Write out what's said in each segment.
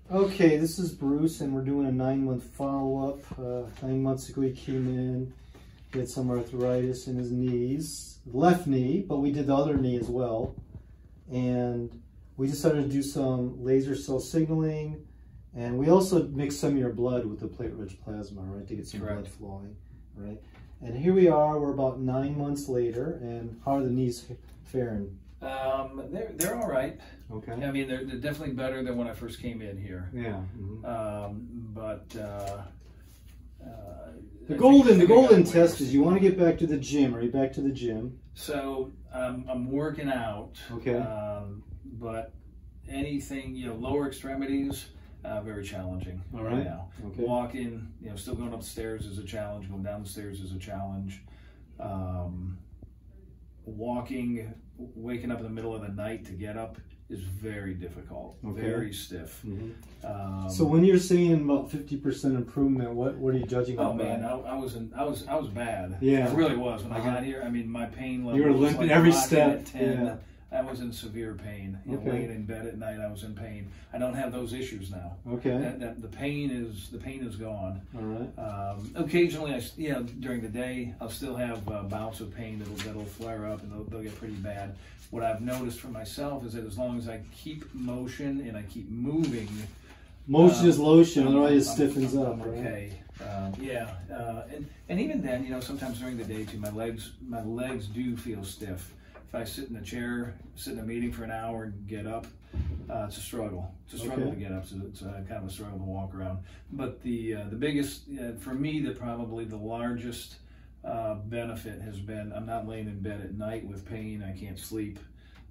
Okay, this is Bruce, and we're doing a 9-month follow-up. 9 months ago he came in, he had some arthritis in his knees, left knee, but we did the other knee as well. And we decided to do some laser cell signaling, and we also mixed some of your blood with the platelet-rich plasma, right, to get some blood flowing, right? And here we are, we're about 9 months later, and how are the knees faring? They're all right. Okay. I mean, they're definitely better than when I first came in here. Yeah. The golden test is you want to get back to the gym. Are you back to the gym? So I'm working out. Okay. But anything, lower extremities, very challenging. All right. Now. Okay. Walking, still going upstairs is a challenge. Going down the stairs is a challenge. Walking, waking up in the middle of the night to get up is very difficult. Okay. Very stiff. Mm-hmm. So when you're saying about 50% improvement, what are you judging on? Oh man, I was bad. Yeah, I really was when I got here. I mean, my pain level. You were was limping like every step. 10. Yeah. I was in severe pain. Laying in bed at night, I was in pain. I don't have those issues now. Okay. The pain is gone. All right. Occasionally, during the day, I'll still have bouts of pain that'll flare up and they'll get pretty bad. What I've noticed for myself is that as long as I keep motion and I keep moving, motion is lotion, otherwise it stiffens up. Okay. And even then, sometimes during the day too, my legs do feel stiff. If I sit in a chair, sit in a meeting for an hour and get up, it's a struggle. It's a struggle to get up. So it's kind of a struggle to walk around. But the biggest, for me, probably the largest benefit has been I'm not laying in bed at night with pain. I can't sleep.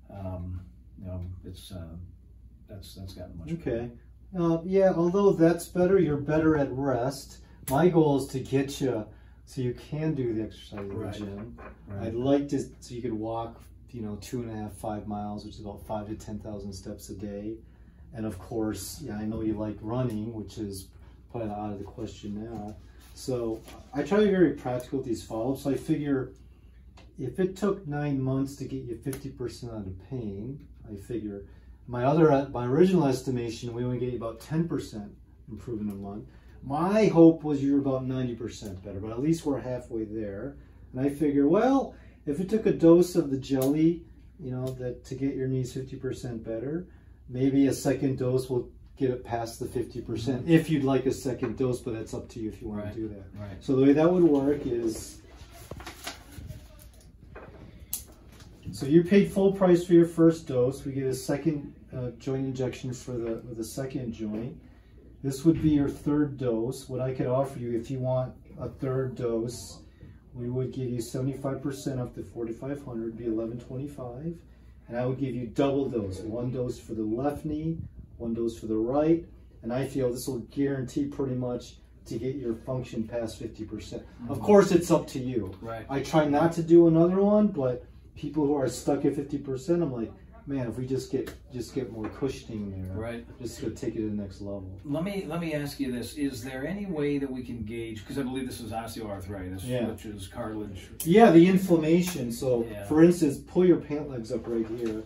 That's gotten much better. Yeah, although that's better, you're better at rest. My goal is to get you so you can do the exercise in the gym. Right. I'd like to, so you could walk, 2.5, 5 miles, which is about 5,000 to 10,000 steps a day. And of course, I know you like running, which is probably out of the question now. So I try to be very practical with these follow-ups. So I figure if it took 9 months to get you 50% out of pain, I figure my original estimation, we only get you about 10% improvement a month. My hope was you're about 90% better, but at least we're halfway there. And I figure, well, if it took a dose of the jelly, that to get your knees 50% better, maybe a second dose will get it past the 50%. If you'd like a second dose, but that's up to you if you want to do that. Right. So the way that would work is, so you paid full price for your first dose. We get a second joint injection with the second joint. This would be your third dose. What I could offer you, if you want a third dose, we would give you 75% off the 4,500, be 1,125, and I would give you double dose. 1 dose for the left knee, 1 dose for the right, and I feel this will guarantee pretty much to get your function past 50%. Of course, it's up to you. Right. I try not to do another one, but people who are stuck at 50%, I'm like, man, if we just get more cushioning there, just to take it to the next level. Let me ask you this: is there any way that we can gauge? Because I believe this is osteoarthritis, which is cartilage. Yeah, the inflammation. So, for instance, pull your pant legs up right here.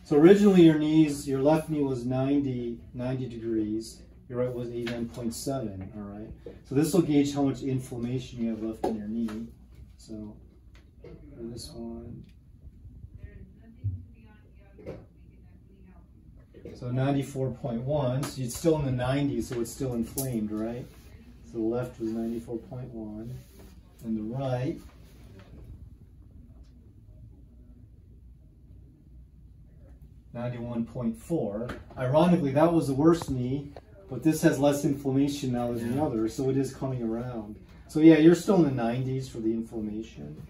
So originally your left knee was 90 degrees. Your right was 89.7. All right. So this will gauge how much inflammation you have left in your knee. So for this one. So 94.1, so it's still in the 90s, so it's still inflamed, right? So the left was 94.1, and the right, $91.4. Ironically, that was the worst knee, but this has less inflammation now than the other, so it is coming around. So yeah, you're still in the 90s for the inflammation.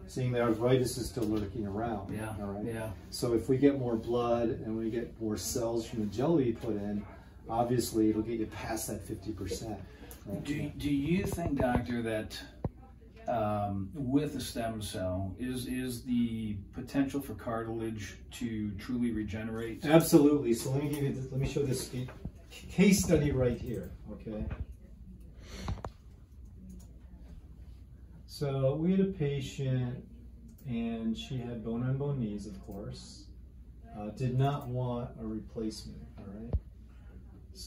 Seeing the arthritis is still lurking around. All right. So if we get more blood and we get more cells from the jelly we put in, obviously it'll get you past that 50%. Right? Do you think, doctor, that with a stem cell is the potential for cartilage to truly regenerate? Absolutely. So let me give you this, let me show this case study right here. Okay. So we had a patient, and she had bone-on-bone knees, of course. Did not want a replacement, all right?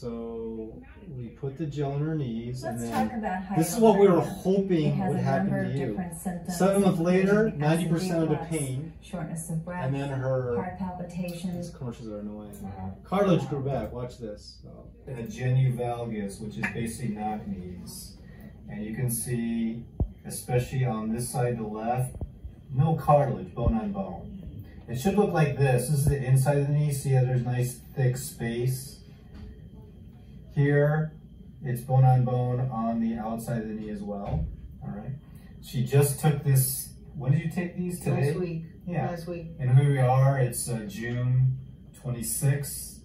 So we put the gel on her knees, Let's and talk then about this is what we were hypothermia. hoping would happen to you. 7 months later, 90% of the pain, shortness of breath, and then her heart palpitations. these commercials are annoying. Cartilage grew back. Watch this. And a genu valgus, which is basically knock knees, and you can see, especially on this side to the left, no cartilage, bone on bone. It should look like this. This is the inside of the knee. See how there's nice thick space. Here, it's bone on the outside of the knee as well. All right. She just took this. When did you take these? Today? Last week. Yeah. Last week. And here we are. It's June 26th.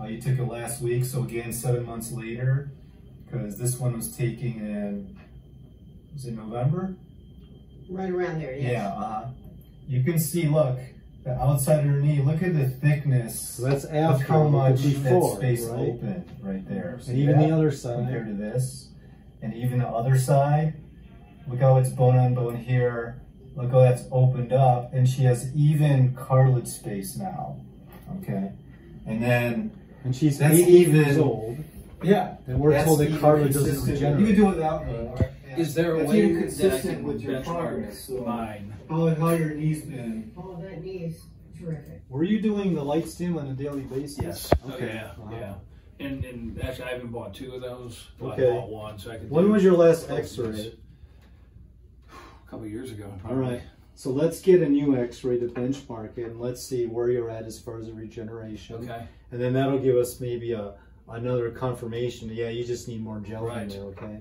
You took it last week. So again, 7 months later, because this one was taken in, was it November? Right around there, yes. Yeah. You can see, look, the outside of her knee. Look at the thickness. So that's Look after. how much before, that space right? opened right there. And See even that? the other side. Compared to this. And even the other side. Look how it's bone on bone here. Look how that's opened up. And she has even cartilage space now. Okay. And then, And she's that's 80 years even- old. yeah. And we're That's told that even cartilage doesn't consistent. regenerate. You can do it without her. Is there a That's way even that I consistent can with your progress, benchmark so- mine? How your knees been? Oh, that knee is terrific. Were you doing the light stim on a daily basis? Yes. Okay. Oh, yeah. Yeah. And actually, I haven't bought two of those. But Okay. I bought one, so I could. When do was your last both of X-ray? these. A couple years ago. All Probably. right. So let's get a new X-ray to benchmark it, and let's see where you're at as far as the regeneration. Okay. And then that'll give us maybe another confirmation. Yeah, you just need more gel in Right. there. Okay. Right.